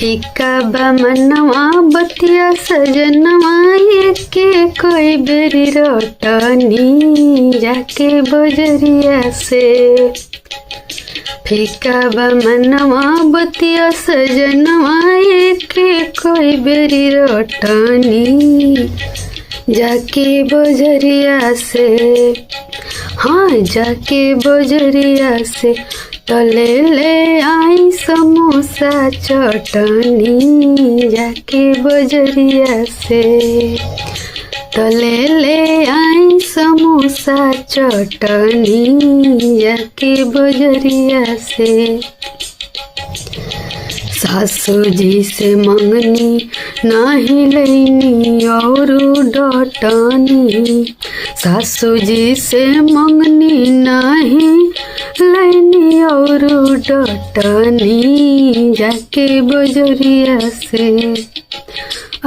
फीका बा मनवा बतिया सजनवा के कोई बेरी रोटनी जाके बजरिया से। फीका बा मनवा बतिया सजनवा के कोई बेरी रोटनी जाके बजरिया से। हाँ जाके बजरिया से तले ले आई समोसा चटनी जाके बजरिया से। तले ले आई समोसा चटनी जाके बजरिया से। सासू जी से मंगनी नाही लैनी और डटनी। सासू जी से मंगनी नाही लैनी और डटनी जाके बजरिया से।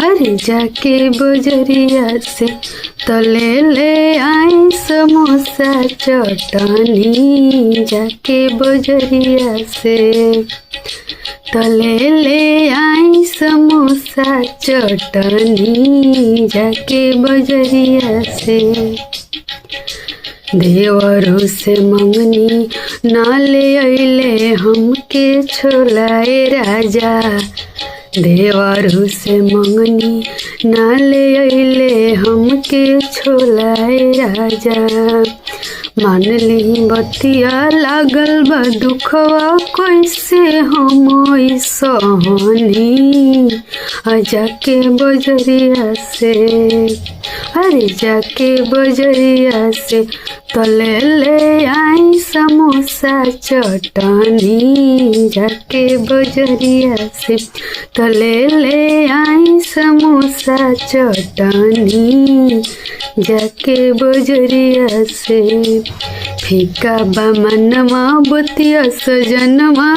अरे जाके बजरिया से तले ले आई समोसा चटनी जाके बजरिया से। तले ले आई समोसा चटनी जाके बजरिया से। देवरू से मंगनी ना ले अइले हमके छोलाए राजा। देवरू से मंगनी ना ले अइले हमके छोलाए राजा। मान ली बतिया लागल बा दुखवा कैसे हम सहनी जाके बजरिया से। अरे जाके बजरिया से तले ले आई समोसा चटनी जाके बजरिया से। तले ले आई समोसा चटनी जाके बजरिया से। फीका बा मनवा बतिया सजनवा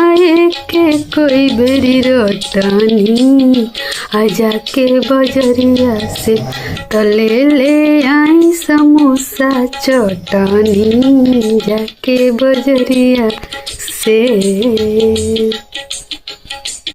के कोई बेरी रोटनी जाके बजरिया से। तले ले आई समोसा चटनी जाके बजरिया से।